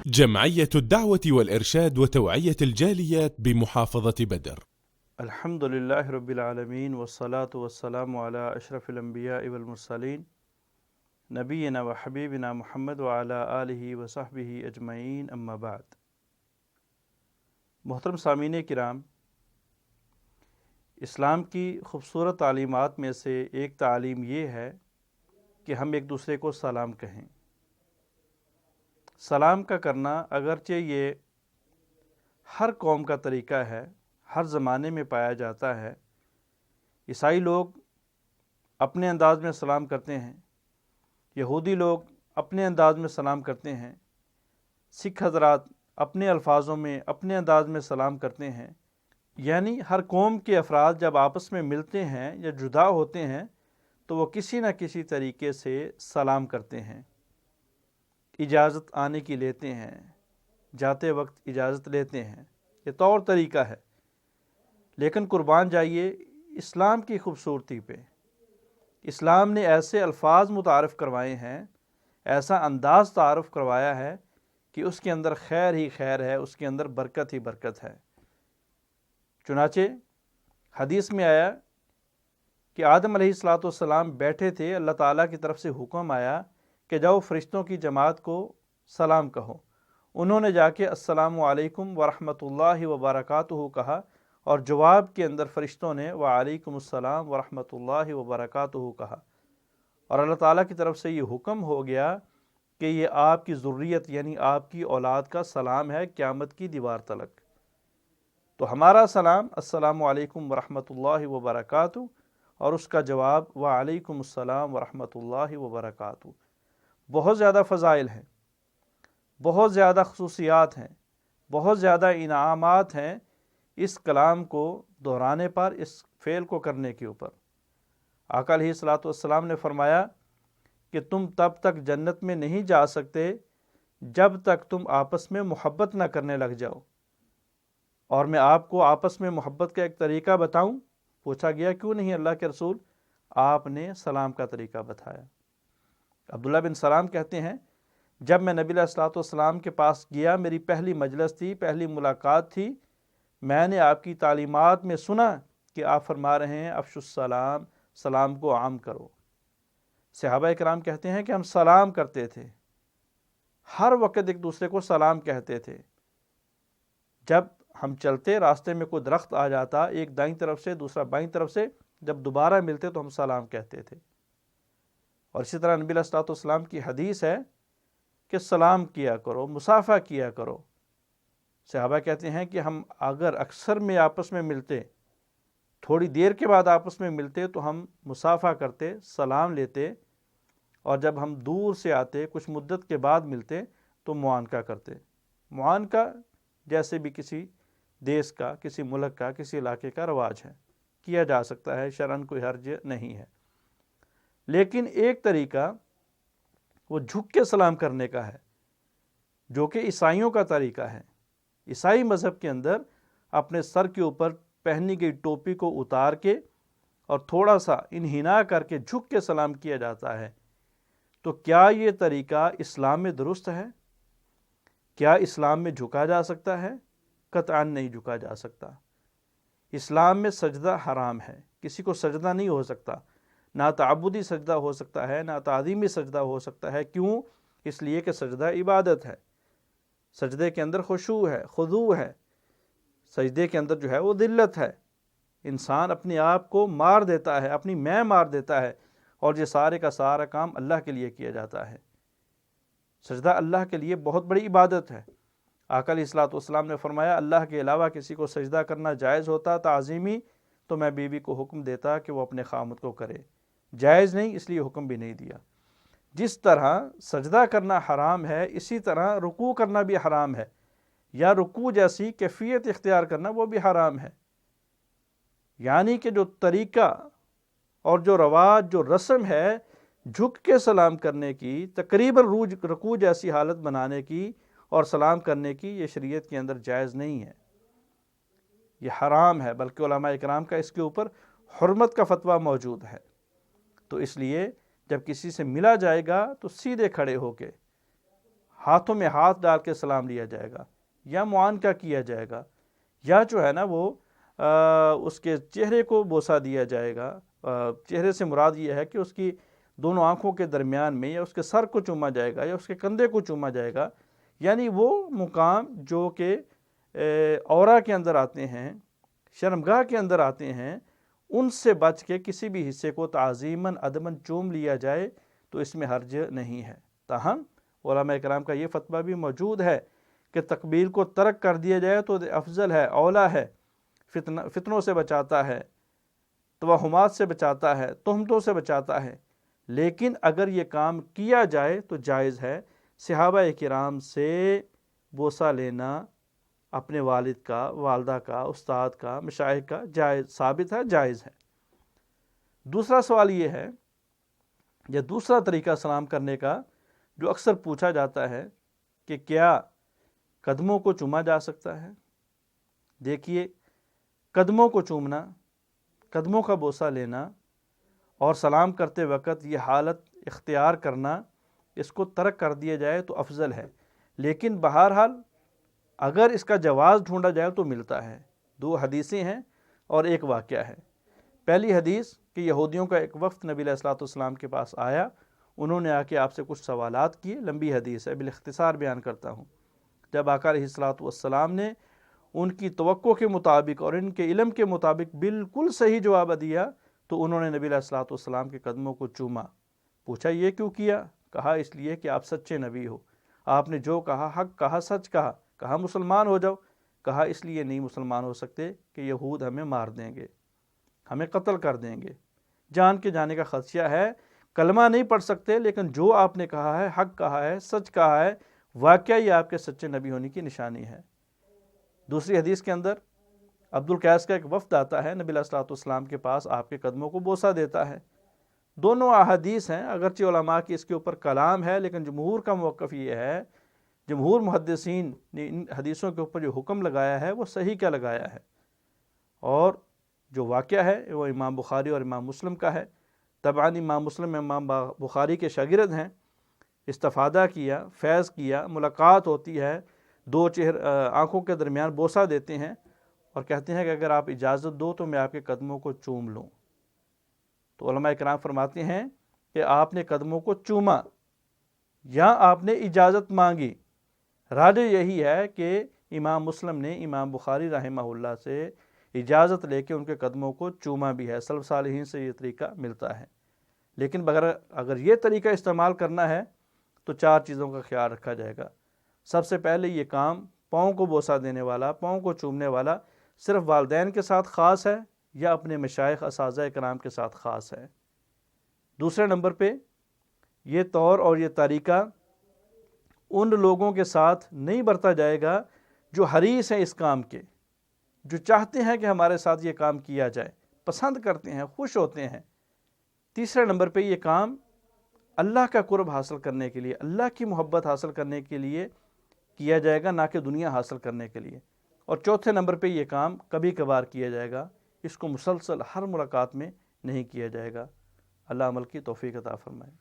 جمعية الدعوة والإرشاد وتوعية الجاليات بمحافظة بدر. الحمد للہ رب العالمین والصلاة والسلام علی اشرف الانبیاء والمرسلین نبینا و حبیبنا محمد وعلی آلہ وصحبہ اجمعین، اما بعد۔ محترم سامعین کرام، اسلام کی خوبصورت تعلیمات میں سے ایک تعلیم یہ ہے کہ ہم ایک دوسرے کو سلام کہیں۔ سلام کا کرنا اگرچہ یہ ہر قوم کا طریقہ ہے، ہر زمانے میں پایا جاتا ہے۔ عیسائی لوگ اپنے انداز میں سلام کرتے ہیں، یہودی لوگ اپنے انداز میں سلام کرتے ہیں، سکھ حضرات اپنے الفاظوں میں اپنے انداز میں سلام کرتے ہیں۔ یعنی ہر قوم کے افراد جب آپس میں ملتے ہیں یا جدا ہوتے ہیں تو وہ کسی نہ کسی طریقے سے سلام کرتے ہیں، اجازت آنے کی لیتے ہیں، جاتے وقت اجازت لیتے ہیں، یہ طور طریقہ ہے۔ لیکن قربان جائیے اسلام کی خوبصورتی پہ۔ اسلام نے ایسے الفاظ متعارف کروائے ہیں، ایسا انداز تعارف کروایا ہے کہ اس کے اندر خیر ہی خیر ہے، اس کے اندر برکت ہی برکت ہے۔ چنانچہ حدیث میں آیا کہ آدم علیہ السلام بیٹھے تھے، اللہ تعالیٰ کی طرف سے حکم آیا کہ جاؤ فرشتوں کی جماعت کو سلام کہو۔ انہوں نے جا کے السلام علیکم ورحمۃ اللہ وبرکاتہ کہا، اور جواب کے اندر فرشتوں نے وعلیکم السلام ورحمۃ اللہ وبرکاتہ کہا، اور اللہ تعالیٰ کی طرف سے یہ حکم ہو گیا کہ یہ آپ کی ذریت یعنی آپ کی اولاد کا سلام ہے قیامت کی دیوار تلک۔ تو ہمارا سلام السلام علیکم ورحمۃ اللہ وبرکاتہ، اور اس کا جواب وعلیکم السلام ورحمۃ اللہ وبرکاتہ۔ بہت زیادہ فضائل ہیں، بہت زیادہ خصوصیات ہیں، بہت زیادہ انعامات ہیں اس کلام کو دہرانے پر، اس فعل کو کرنے کے اوپر۔ آقا علیہ الصلوۃ والسلام نے فرمایا کہ تم تب تک جنت میں نہیں جا سکتے جب تک تم آپس میں محبت نہ کرنے لگ جاؤ۔ اور میں آپ کو آپس میں محبت کا ایک طریقہ بتاؤں؟ پوچھا گیا کیوں نہیں اللہ کے رسول؟ آپ نے سلام کا طریقہ بتایا۔ عبداللہ بن سلام کہتے ہیں جب میں نبی علیہ الصلوۃ والسلام کے پاس گیا، میری پہلی مجلس تھی، پہلی ملاقات تھی، میں نے آپ کی تعلیمات میں سنا کہ آپ فرما رہے ہیں افشوا السلام، سلام کو عام کرو۔ صحابہ کرام کہتے ہیں کہ ہم سلام کرتے تھے، ہر وقت ایک دوسرے کو سلام کہتے تھے۔ جب ہم چلتے راستے میں کوئی درخت آ جاتا، ایک دائیں طرف سے دوسرا بائیں طرف سے، جب دوبارہ ملتے تو ہم سلام کہتے تھے۔ اور اسی طرح نبی علیہ الصلوۃ والسلام کی حدیث ہے کہ سلام کیا کرو، مصافحہ کیا کرو۔ صحابہ کہتے ہیں کہ ہم اگر اکثر میں آپس میں ملتے، تھوڑی دیر کے بعد آپس میں ملتے تو ہم مصافحہ کرتے، سلام لیتے، اور جب ہم دور سے آتے کچھ مدت کے بعد ملتے تو معانقہ کرتے۔ معانقہ جیسے بھی کسی دیس کا، کسی ملک کا، کسی علاقے کا رواج ہے، کیا جا سکتا ہے، شرعاً کوئی حرج نہیں ہے۔ لیکن ایک طریقہ وہ جھک کے سلام کرنے کا ہے، جو کہ عیسائیوں کا طریقہ ہے۔ عیسائی مذہب کے اندر اپنے سر کے اوپر پہنی گئی ٹوپی کو اتار کے اور تھوڑا سا انحناء کر کے جھک کے سلام کیا جاتا ہے۔ تو کیا یہ طریقہ اسلام میں درست ہے؟ کیا اسلام میں جھکا جا سکتا ہے؟ قطعاً نہیں جھکا جا سکتا۔ اسلام میں سجدہ حرام ہے، کسی کو سجدہ نہیں ہو سکتا، نہ تعبدی سجدہ ہو سکتا ہے، نہ تعظیمی سجدہ ہو سکتا ہے۔ کیوں؟ اس لیے کہ سجدہ عبادت ہے، سجدے کے اندر خشوع ہے، خضوع ہے، سجدے کے اندر جو ہے وہ ذلت ہے۔ انسان اپنے آپ کو مار دیتا ہے، اپنی میں مار دیتا ہے، اور یہ سارے کا سارا کام اللہ کے لیے کیا جاتا ہے۔ سجدہ اللہ کے لیے بہت بڑی عبادت ہے۔ آقا علیہ الصلوۃ والسلام نے فرمایا اللہ کے علاوہ کسی کو سجدہ کرنا جائز ہوتا تعظیمی تو میں بیوی کو حکم دیتا کہ وہ اپنے خامد کو کرے، جائز نہیں اس لیے حکم بھی نہیں دیا۔ جس طرح سجدہ کرنا حرام ہے، اسی طرح رکوع کرنا بھی حرام ہے، یا رکوع جیسی کیفیت اختیار کرنا وہ بھی حرام ہے۔ یعنی کہ جو طریقہ اور جو رواج، جو رسم ہے جھک کے سلام کرنے کی، تقریباً رکوع جیسی حالت بنانے کی اور سلام کرنے کی، یہ شریعت کے اندر جائز نہیں ہے، یہ حرام ہے، بلکہ علماء اکرام کا اس کے اوپر حرمت کا فتویٰ موجود ہے۔ تو اس لیے جب کسی سے ملا جائے گا تو سیدھے کھڑے ہو کے ہاتھوں میں ہاتھ ڈال کے سلام لیا جائے گا، یا معانقہ کیا جائے گا، یا جو ہے نا وہ اس کے چہرے کو بوسہ دیا جائے گا۔ چہرے سے مراد یہ ہے کہ اس کی دونوں آنکھوں کے درمیان میں، یا اس کے سر کو چوما جائے گا، یا اس کے کندھے کو چوما جائے گا، یعنی وہ مقام جو کہ اورا کے اندر آتے ہیں، شرمگاہ کے اندر آتے ہیں، ان سے بچ کے کسی بھی حصے کو تعظیماً ادباً چوم لیا جائے تو اس میں حرج نہیں ہے۔ تاہم علماء کرام کا یہ فتویٰ بھی موجود ہے کہ تقبیل کو ترک کر دیا جائے تو افضل ہے، اولا ہے، فتنوں سے بچاتا ہے، توہمات سے بچاتا ہے، تہمتوں سے بچاتا ہے۔ لیکن اگر یہ کام کیا جائے تو جائز ہے۔ صحابہ کرام سے بوسہ لینا اپنے والد کا، والدہ کا، استاد کا، مشائخ کا جائز ثابت ہے، جائز ہے۔ دوسرا سوال یہ ہے، یا دوسرا طریقہ سلام کرنے کا جو اکثر پوچھا جاتا ہے کہ کیا قدموں کو چوما جا سکتا ہے؟ دیکھیے، قدموں کو چومنا، قدموں کا بوسہ لینا اور سلام کرتے وقت یہ حالت اختیار کرنا، اس کو ترک کر دیا جائے تو افضل ہے۔ لیکن بہرحال اگر اس کا جواز ڈھونڈا جائے تو ملتا ہے۔ دو حدیثیں ہیں اور ایک واقعہ ہے۔ پہلی حدیث کہ یہودیوں کا ایک وفد نبی علیہ الصلوۃ والسلام کے پاس آیا، انہوں نے آ کے آپ سے کچھ سوالات کیے، لمبی حدیث ہے، بالاختصار بیان کرتا ہوں۔ جب آقا علیہ الصلوۃ والسلام نے ان کی توقع کے مطابق اور ان کے علم کے مطابق بالکل صحیح جواب دیا تو انہوں نے نبی علیہ الصلوۃ والسلام کے قدموں کو چوما۔ پوچھا یہ کیوں کیا؟ کہا اس لیے کہ آپ سچے نبی ہو، آپ نے جو کہا حق کہا، سچ کہا۔ کہا مسلمان ہو جاؤ۔ کہا اس لیے نہیں مسلمان ہو سکتے کہ یہود ہمیں مار دیں گے، ہمیں قتل کر دیں گے، جان کے جانے کا خدشہ ہے۔ کلمہ نہیں پڑھ سکتے، لیکن جو آپ نے کہا ہے، حق کہا ہے، سچ کہا ہے، واقعہ یہ آپ کے سچے نبی ہونے کی نشانی ہے۔ دوسری حدیث کے اندر عبد القیس کا ایک وفد آتا ہے، نبی علیہ الصلوۃ والسلام کے پاس آپ کے قدموں کو بوسہ دیتا ہے۔ دونوں احادیث ہیں، اگرچہ علماء کی اس کے اوپر کلام ہے، لیکن جمہور کا موقف یہ ہے، جمہور محدثین نے ان حدیثوں کے اوپر جو حکم لگایا ہے وہ صحیح کا لگایا ہے، اور جو واقعہ ہے وہ امام بخاری اور امام مسلم کا ہے۔ طبعاً امام مسلم امام بخاری کے شاگرد ہیں، استفادہ کیا، فیض کیا، ملاقات ہوتی ہے، دو آنکھوں کے درمیان بوسہ دیتے ہیں اور کہتے ہیں کہ اگر آپ اجازت دو تو میں آپ کے قدموں کو چوم لوں۔ تو علماء کرام فرماتے ہیں کہ آپ نے قدموں کو چوما یا آپ نے اجازت مانگی۔ راجح یہی ہے کہ امام مسلم نے امام بخاری رحمہ اللہ سے اجازت لے کے ان کے قدموں کو چوما بھی ہے۔ سلف صالحین سے یہ طریقہ ملتا ہے۔ لیکن اگر یہ طریقہ استعمال کرنا ہے تو چار چیزوں کا خیال رکھا جائے گا۔ سب سے پہلے یہ کام پاؤں کو بوسہ دینے والا، پاؤں کو چومنے والا صرف والدین کے ساتھ خاص ہے یا اپنے مشائخ اساتذہ کرام کے ساتھ خاص ہے۔ دوسرے نمبر پہ یہ طور اور یہ طریقہ ان لوگوں کے ساتھ نہیں برتا جائے گا جو حریص ہیں اس کام کے، جو چاہتے ہیں کہ ہمارے ساتھ یہ کام کیا جائے، پسند کرتے ہیں، خوش ہوتے ہیں۔ تیسرے نمبر پہ یہ کام اللہ کا قرب حاصل کرنے کے لیے، اللہ کی محبت حاصل کرنے کے لیے کیا جائے گا، نہ کہ دنیا حاصل کرنے کے لیے۔ اور چوتھے نمبر پہ یہ کام کبھی کبھار کیا جائے گا، اس کو مسلسل ہر ملاقات میں نہیں کیا جائے گا۔ اللہ عمل کی توفیق عطا فرمائے۔